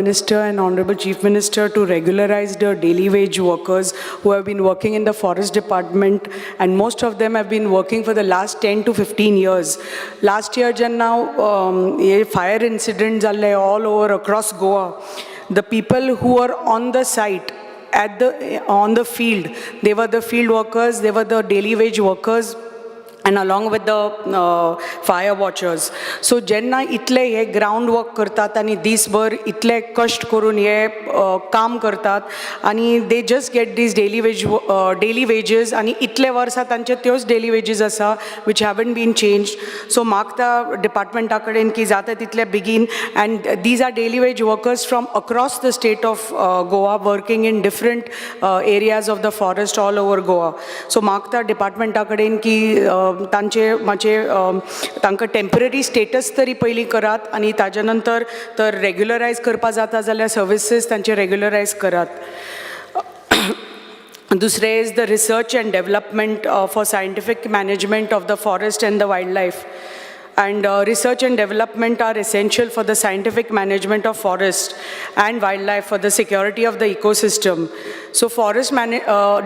Minister and Honorable Chief Minister to regularize the daily wage workers who have been working in the forest department, and most of them have been working for the last 10 to 15 years. Last year, fire incidents all over across Goa. The people who are on the site, on the field, they were the field workers, they were the daily wage workers, and along with the fire watchers. So jenna itle hey ground work करतात आणि दिसभर इतले कष्ट करून हे काम करतात आणि they just get these daily wages आणि इतले वर्सां तांचे त्योच daily wages आसा which haven't been changed. So मागता डिपार्टमेंटा कडेन की जाता तितले बेगीन, and these are daily wage workers from across the state of Goa working in different areas of the forest all over Goa. So मागता डिपार्टमेंटा कडेन की तांकां टेम्पररी स्टेटस तरी पयलीं करात आनी ताज्या नंतर तर रेग्युलरायज करपा जाता जाल्यार सर्विसीस तांचे रेग्युलरायज करात. दुसरें is the research and development for scientific management of the forest and the wild life. And research and development are essential for the scientific management of forest and wildlife for the security of the ecosystem. So forest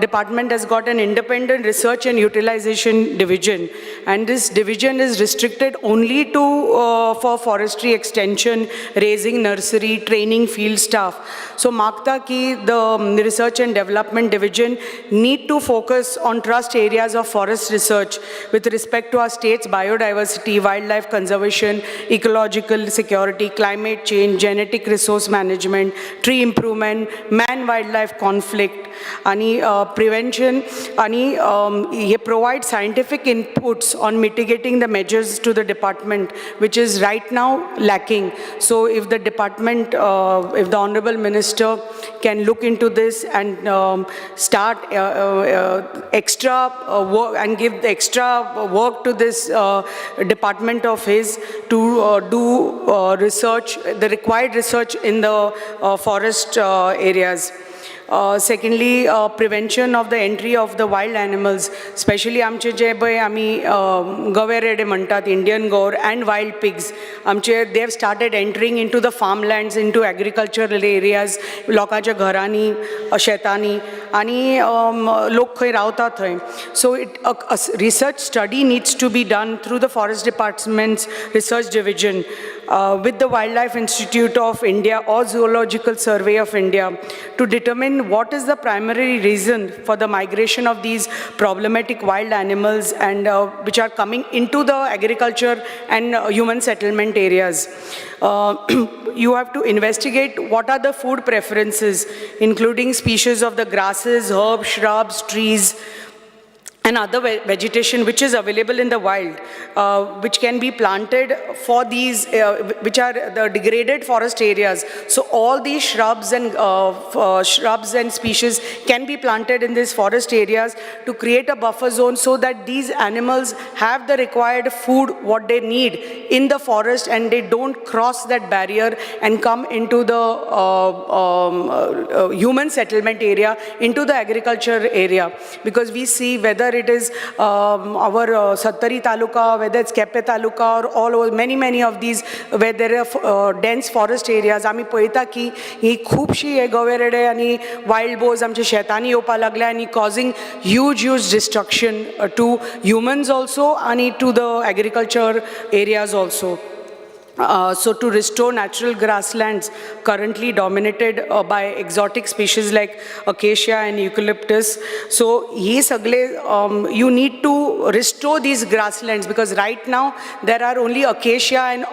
department has got an independent research and utilization division, and this division is restricted only to for forestry extension, raising, nursery, training field staff. So Magta ki the research and development division need to focus on trust areas of forest research with respect to our state's biodiversity, wildlife conservation, ecological security, climate change, genetic resource management, tree improvement, man-wildlife conflict, आणि prevention, आणि he provides scientific inputs on mitigating the measures to the department, which is right now lacking. So if the department, if the Honorable Minister can look into this and start extra work and give the extra work to this department of his to do research, the required research in the forest areas. Secondly, prevention of the entry of the wild animals, especially आमचे जे पळय आमी गवेरेडे म्हणटात, Indian goat and wild pigs, आमचे they have started entering into the farmlands, into agricultural areas, लोकांच्या घरांनी, शेतांनी, आणि लोक खंय रावतात थंय. So a research study needs to be done through the Forest Department's research division with the Wildlife Institute of India or Zoological Survey of India to determine what is the primary reason for the migration of these problematic wild animals and which are coming into the agriculture and human settlement areas. You have to investigate what are the food preferences, including species of the grasses, herbs, shrubs, trees, and other vegetation which is available in the wild, which can be planted for these, which are the degraded forest areas. So all these shrubs and species can be planted in these forest areas to create a buffer zone so that these animals have the required food, what they need in the forest, and they don't cross that barrier and come into the human settlement area, into the agriculture area. Because we see whether it is our Sattari Taluka, whether it's Kepe Taluka, or all over many of these where there are dense forest areas, आमी पळयता की ही खूबशी हे गवेरेडे आणि wild boars आमचे शेतांनी येवपा लागल्या आणि causing huge destruction to humans also and to the agriculture areas also. So to restore natural grasslands currently dominated by exotic species like acacia and eucalyptus, so you need to restore these grasslands, because right now there are only acacia and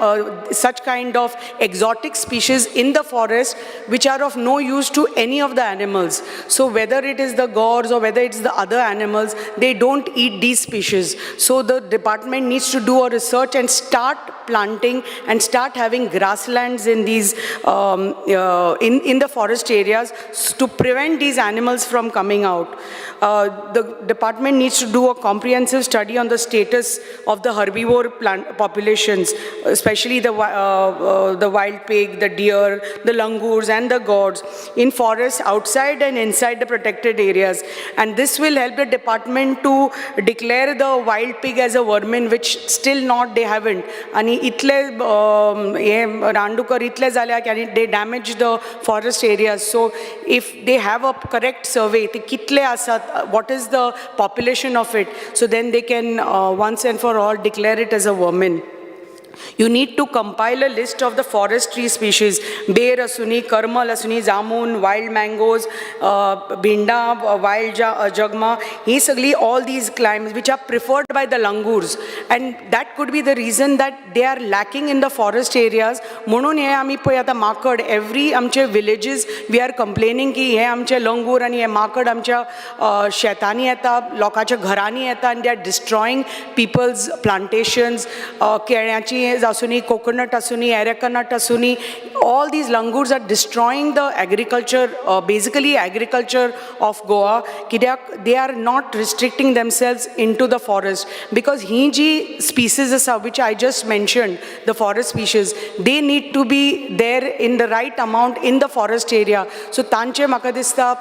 such kind of exotic species in the forest which are of no use to any of the animals. So whether it is the gores or whether it's the other animals, they don't eat these species. So the department needs to do a research and start planting and start having grasslands in these in the forest areas to prevent these animals from coming out. The department needs to do a comprehensive comprehensive study on the status of the herbivore plant populations, especially the wild pig, the deer, the langurs and the gourds in forests outside and inside the protected areas. And this will help the department to declare the wild pig as a vermin, which still not they haven't. And itle Randukar itle zalya ki they damage the forest areas. So if they have a correct survey, what is the population of it, so then they can once and for all declare it as a vermin. You need to compile a list of the forest tree species, bear asuni, karmal asuni, jamun, wild mangoes, bhinda, wild jagma, hisagli, all these climbs which are preferred by the langurs. And that could be the reason that they are lacking in the forest areas. म्हणून हे आम्ही पळय आता माकड, every आमचे villages we are complaining की हे आमचे langur आणि हे माकड आमच्या शेतांनी येता, लोकांच्या घरांनी येता, and they are destroying people's plantations, केळ्याची asuni, coconut asuni, areca nut asuni, all these langurs are destroying the agriculture, basically agriculture of Goa. They are not restricting themselves into the forest, because hinji species which I just mentioned, the forest species, they need to be there in the right amount in the forest area. So tanche maka dista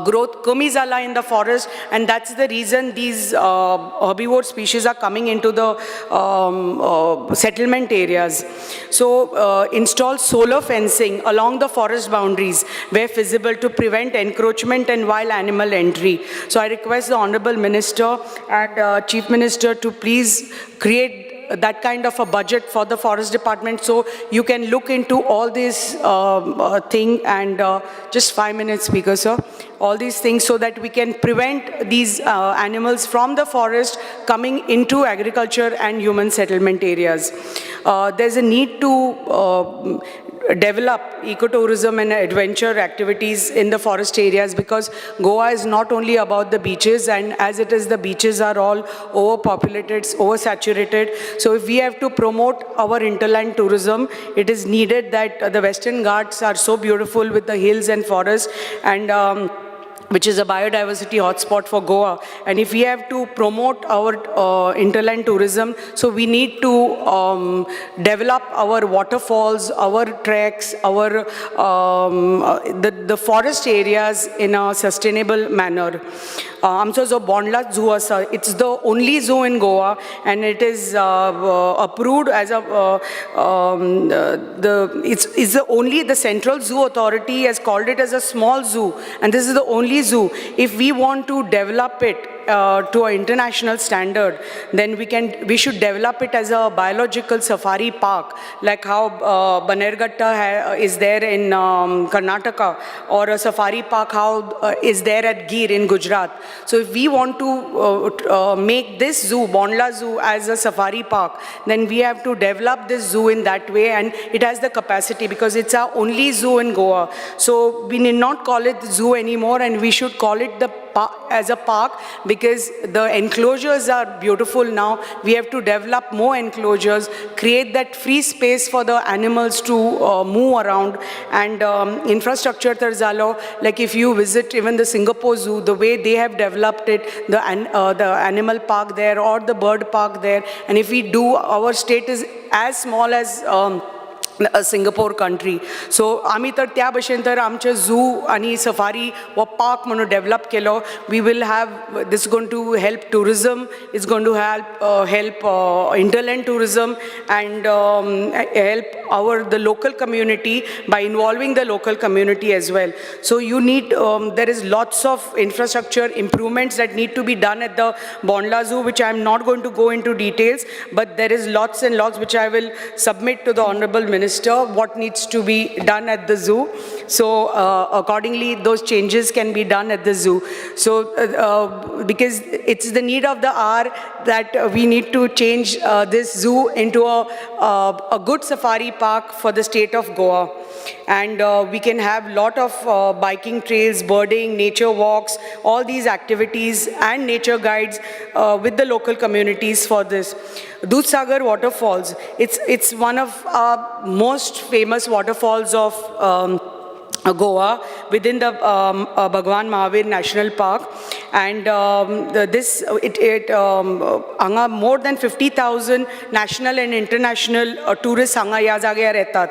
growth kami zala in the forest, and that's the reason these herbivore species are coming into the settlement areas. So install solar fencing along the forest boundaries where feasible to prevent encroachment and wild animal entry. So I request the Honorable Minister and Chief Minister to please create that kind of a budget for the forest department, so you can look into all this thing, and just 5 minutes, Speaker sir, all these things, so that we can prevent these animals from the forest coming into agriculture and human settlement areas. There's a need to develop ecotourism and adventure activities in the forest areas, because Goa is not only about the beaches, and as it is, the beaches are all overpopulated, oversaturated. So if we have to promote our interland tourism, it is needed that the Western Ghats are so beautiful with the hills and forests, and which is a biodiversity hotspot for Goa. And if we have to promote our interland tourism, so we need to develop our waterfalls, our treks, our the forest areas in a sustainable manner. Amcho jo Bondla Zoo asa, it's the only zoo in Goa, and it is approved as a it's the only, the Central Zoo Authority has called it as a small zoo, and this is the only zoo. If we want to develop it to an international standard, then we should develop it as a biological safari park, like how Banerghatta is there in Karnataka, or a safari park how is there at Gir in Gujarat. So if we want to make this zoo, Bondla Zoo, as a safari park, then we have to develop this zoo in that way, and it has the capacity, because it's our only zoo in Goa. So we need not call it zoo anymore, and we should call it as a park, because the enclosures are beautiful now. We have to develop more enclosures, create that free space for the animals to move around, and infrastructure tarzalo, like if you visit even the Singapore Zoo, the way they have developed it, the animal park there or the bird park there, and if we do, our state is as small as a Singapore country. So आम्ही तर त्या भशेन तर आमचे zoo आणि safari व park म्हणून develop Kelo. We will have, this is going to help tourism, it's going to help interland tourism, and help the local community by involving the local community as well. So you need, there is lots of infrastructure improvements that need to be done at the Bondla Zoo, which I am not going to go into details, but there is lots and lots which I will submit to the Honorable Minister, what needs to be done at the zoo. So accordingly, those changes can be done at the zoo. So because it's the need of the hour that we need to change this zoo into a good safari park for the state of Goa. And we can have lot of biking trails, birding, nature walks, all these activities and nature guides with the local communities for this. Dudhsagar waterfalls, it's one of our most famous waterfalls of Goa within the Bhagwan Mahavir National Park, and हांगा more than 50,000 national and international tourists हांगा ह्या जाग्यार येतात.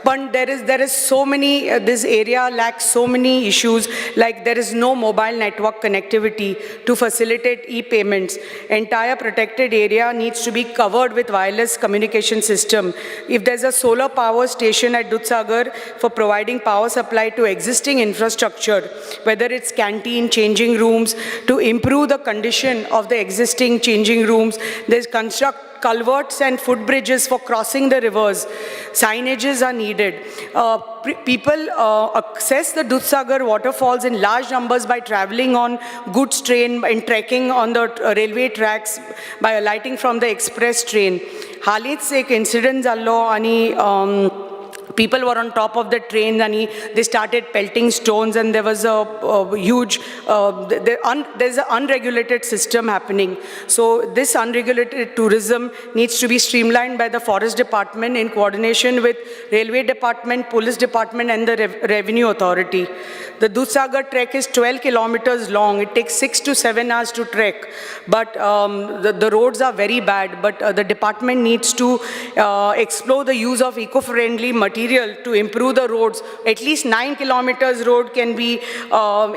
पण there is so many this area lacks so many issues, like there is no mobile network connectivity to facilitate e-payments. Entire protected area needs to be covered with wireless communication system. If there's a solar power station at Dudhsagar for providing power supply to existing infrastructure, whether it's canteen, changing rooms, to improve the condition of the existing changing rooms, there's construct culverts and footbridges for crossing the rivers. Signages are needed. People access the Dudhsagar waterfalls in large numbers by traveling on goods train and trekking on the railway tracks by alighting from the express train. हालींच एक incident जाल्लो आणि people were on top of the trains and they started pelting stones, and there was a huge, there's an unregulated system happening. So this unregulated tourism needs to be streamlined by the Forest Department in coordination with Railway Department, Police Department and the Revenue Authority. The Dudhsagar trek is 12 kilometers long. It takes 6 to 7 hours to trek, but the roads are very bad. But the department needs to explore the use of eco-friendly material to improve the roads. At least 9 kilometers road can be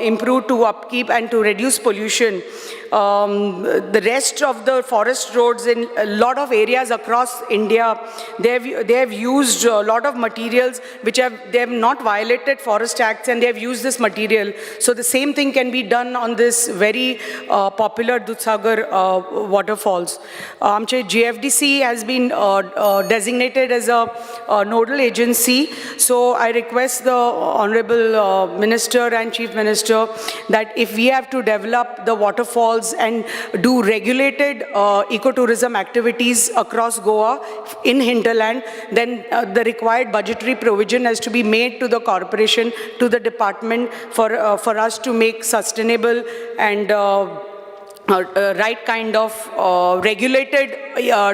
improved to upkeep and to reduce pollution. The rest of the forest roads in a lot of areas across India, they have used a lot of materials which they have not violated forest acts, and they have used this material. So the same thing can be done on this very popular Dudhsagar waterfalls. GFDC has been designated as a nodal agency. So I request the Honorable Minister and Chief Minister that if we have to develop the waterfalls and do regulated ecotourism activities across Goa in hinterland, then the required budgetary provision has to be made to the corporation, to the department, for us to make sustainable and right kind of regulated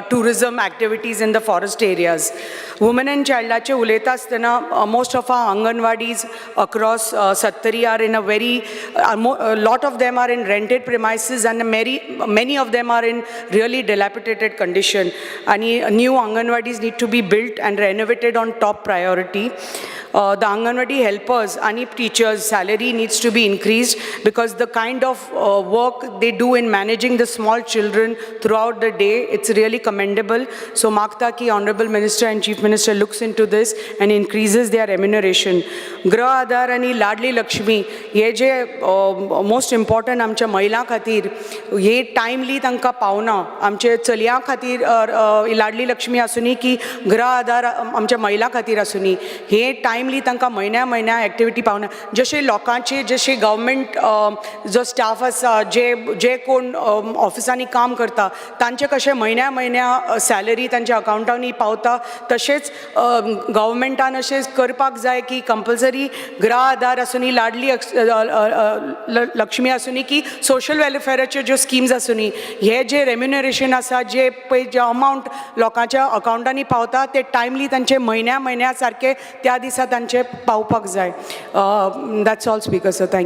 tourism activities in the forest areas. Women and childache उलयता आसतना most of our Anganwadis across Sattari are in a very, a lot of them are in rented premises, and many of them are in really dilapidated condition. And new Anganwadis need to be built and renovated on top priority. The Anganwadi helpers and teachers' salary needs to be increased, because the kind of work they do in managing the small children throughout the day, it's really commendable. So Magta ki Honorable Minister and Chief Minister looks into this and increases their remuneration. Grah Aadhar आणि लाडली लक्ष्मी हे जे most important आमच्या महिलां खातीर हे timely तांकां पावना. आमचे चलयां खातीर लाडली लक्ष्मी आसूनी की ग्रह आधार आमच्या महिलां खातीर आसूनी, हे टायमली तांकां म्हयन्या एक्टिविटी पावना. जशे लोकांचे जशे गव्हर्मेंट जो स्टाफ आसा, जे कोण ऑफिसांनी काम करता, तांचे कशे म्हयन्या सॅलरी तांच्या अकाउंटांनी पावता, तशेंच गव्हर्मेंटान अशें करपाक जाय की कंपल्सरी ग्रह आधार आसूनी, लाडली लक्ष्मी आसूनी की सोशल वेलफेअराच्यो ज्यो स्किम्स आसूनी, हे जे रेम्युनरेशन आसा, जे पळय जे अमावंट लोकांच्या अकाउंटांनी पावता, ते टायमली तांचे म्हयन्या सारके त्या दिसा तांचे पावपाक जाय. That's all speaker sir. Thank you.